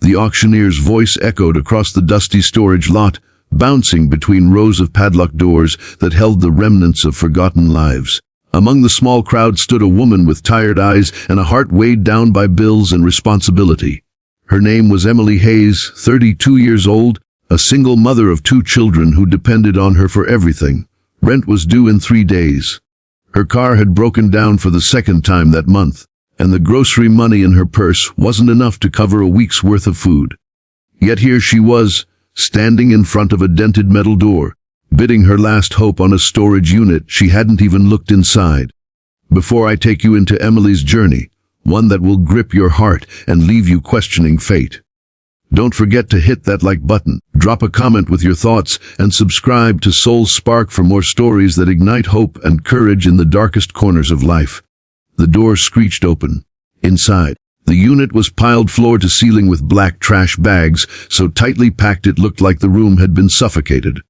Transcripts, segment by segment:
The auctioneer's voice echoed across the dusty storage lot, bouncing between rows of padlocked doors that held the remnants of forgotten lives. Among the small crowd stood a woman with tired eyes and a heart weighed down by bills and responsibility. Her name was Emily Hayes, 32 years old, a single mother of 2 children who depended on her for everything. Rent was due in 3 days. Her car had broken down for the 2nd time that month, and the grocery money in her purse wasn't enough to cover a week's worth of food. Yet here she was, standing in front of a dented metal door, bidding her last hope on a storage unit she hadn't even looked inside. Before I take you into Emily's journey, one that will grip your heart and leave you questioning fate, don't forget to hit that like button, drop a comment with your thoughts, and subscribe to Soul Spark for more stories that ignite hope and courage in the darkest corners of life. The door screeched open. Inside, the unit was piled floor to ceiling with black trash bags, so tightly packed it looked like the room had been suffocated.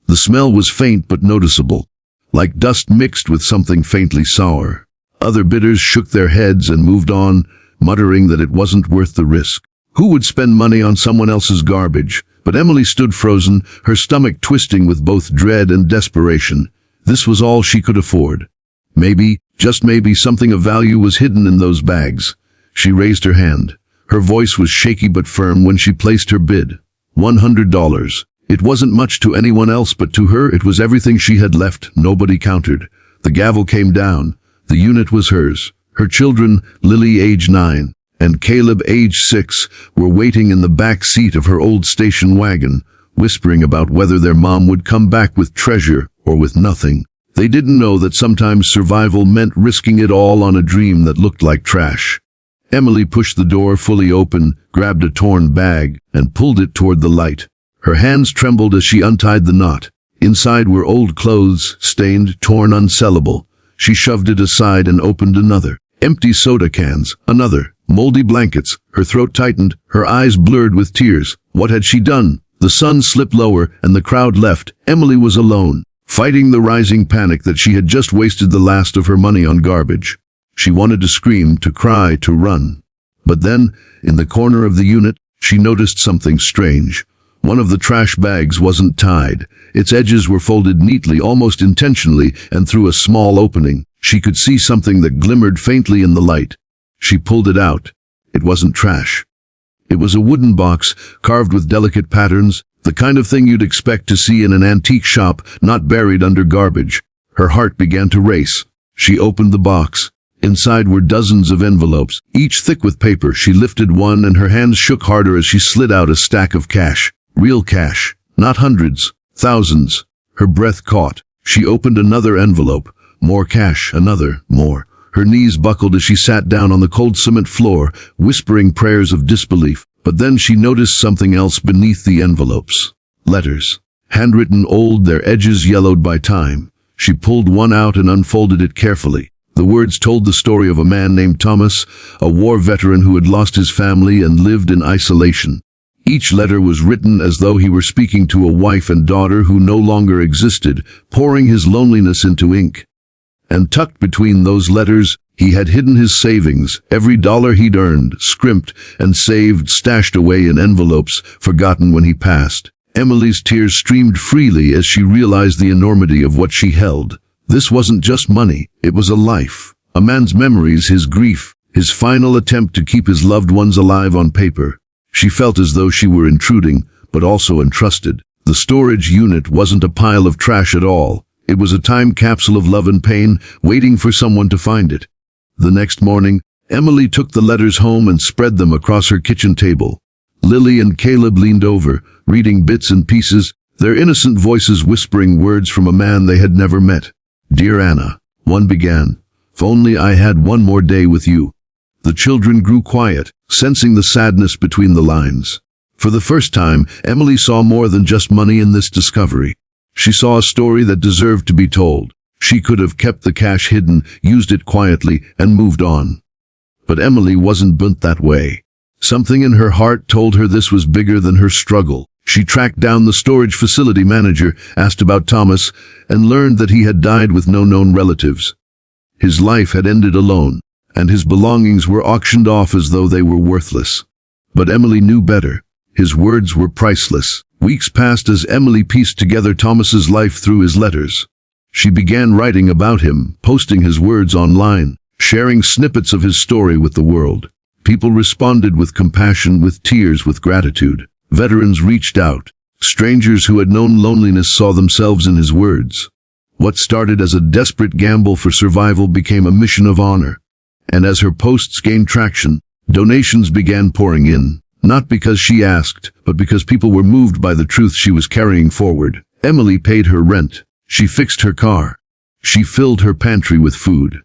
The smell was faint but noticeable, like dust mixed with something faintly sour. Other bidders shook their heads and moved on, muttering that it wasn't worth the risk. Who would spend money on someone else's garbage? But Emily stood frozen, her stomach twisting with both dread and desperation. This was all she could afford. Maybe, just maybe, something of value was hidden in those bags. She raised her hand. Her voice was shaky but firm when she placed her bid. $100. It wasn't much to anyone else, but to her it was everything she had left. Nobody countered. The gavel came down. The unit was hers. Her children, Lily, age 9, and Caleb, age 6, were waiting in the back seat of her old station wagon, whispering about whether their mom would come back with treasure or with nothing. They didn't know that sometimes survival meant risking it all on a dream that looked like trash. Emily pushed the door fully open, grabbed a torn bag, and pulled it toward the light. Her hands trembled as she untied the knot. Inside were old clothes, stained, torn, unsellable. She shoved it aside and opened another. Empty soda cans, another. Moldy blankets. Her throat tightened, her eyes blurred with tears. What had she done? The sun slipped lower, and the crowd left. Emily was alone, fighting the rising panic that she had just wasted the last of her money on garbage. She wanted to scream, to cry, to run. But then, in the corner of the unit, she noticed something strange. One of the trash bags wasn't tied. Its edges were folded neatly, almost intentionally, and through a small opening, she could see something that glimmered faintly in the light. She pulled it out. It wasn't trash. It was a wooden box, carved with delicate patterns, the kind of thing you'd expect to see in an antique shop, not buried under garbage. Her heart began to race. She opened the box. Inside were dozens of envelopes, each thick with paper. She lifted one, and her hands shook harder as she slid out a stack of cash. Real cash. Not hundreds. Thousands. Her breath caught. She opened another envelope. More cash. Another. More. Her knees buckled as she sat down on the cold cement floor, whispering prayers of disbelief. But then she noticed something else beneath the envelopes. Letters. Handwritten, old, their edges yellowed by time. She pulled one out and unfolded it carefully. The words told the story of a man named Thomas, a war veteran who had lost his family and lived in isolation. Each letter was written as though he were speaking to a wife and daughter who no longer existed, pouring his loneliness into ink. And tucked between those letters, he had hidden his savings, every dollar he'd earned, scrimped and saved, stashed away in envelopes, forgotten when he passed. Emily's tears streamed freely as she realized the enormity of what she held. This wasn't just money, it was a life. A man's memories, his grief, his final attempt to keep his loved ones alive on paper. She felt as though she were intruding, but also entrusted. The storage unit wasn't a pile of trash at all. It was a time capsule of love and pain, waiting for someone to find it. The next morning, Emily took the letters home and spread them across her kitchen table. Lily and Caleb leaned over, reading bits and pieces, their innocent voices whispering words from a man they had never met. "Dear Anna," one began, "if only I had one more day with you." The children grew quiet, sensing the sadness between the lines. For the first time, Emily saw more than just money in this discovery. She saw a story that deserved to be told. She could have kept the cash hidden, used it quietly, and moved on. But Emily wasn't built that way. Something in her heart told her this was bigger than her struggle. She tracked down the storage facility manager, asked about Thomas, and learned that he had died with no known relatives. His life had ended alone, and his belongings were auctioned off as though they were worthless. But Emily knew better. His words were priceless. Weeks passed as Emily pieced together Thomas's life through his letters. She began writing about him, posting his words online, sharing snippets of his story with the world. People responded with compassion, with tears, with gratitude. Veterans reached out. Strangers who had known loneliness saw themselves in his words. What started as a desperate gamble for survival became a mission of honor. And as her posts gained traction, donations began pouring in, not because she asked, but because people were moved by the truth she was carrying forward. Emily paid her rent. She fixed her car. She filled her pantry with food.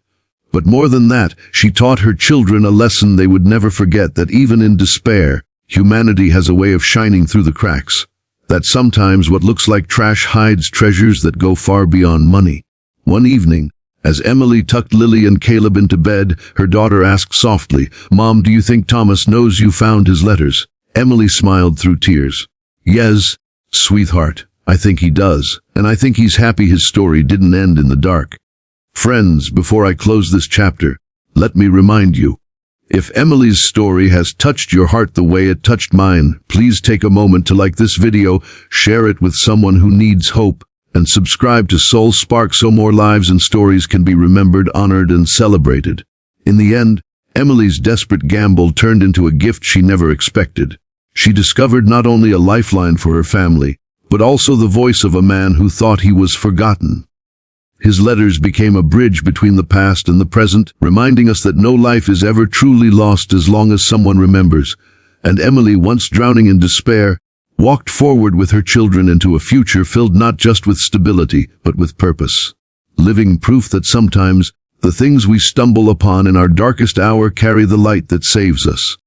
But more than that, she taught her children a lesson they would never forget, that even in despair, humanity has a way of shining through the cracks. That sometimes what looks like trash hides treasures that go far beyond money. One evening, as Emily tucked Lily and Caleb into bed, her daughter asked softly, "Mom, do you think Thomas knows you found his letters?" Emily smiled through tears. "Yes, sweetheart, I think he does, and I think he's happy his story didn't end in the dark." Friends, before I close this chapter, let me remind you, if Emily's story has touched your heart the way it touched mine, please take a moment to like this video, share it with someone who needs hope, and subscribe to Soul Spark so more lives and stories can be remembered, honored, and celebrated. In the end, Emily's desperate gamble turned into a gift she never expected. She discovered not only a lifeline for her family, but also the voice of a man who thought he was forgotten. His letters became a bridge between the past and the present, reminding us that no life is ever truly lost as long as someone remembers. And Emily, once drowning in despair, walked forward with her children into a future filled not just with stability, but with purpose. Living proof that sometimes the things we stumble upon in our darkest hour carry the light that saves us.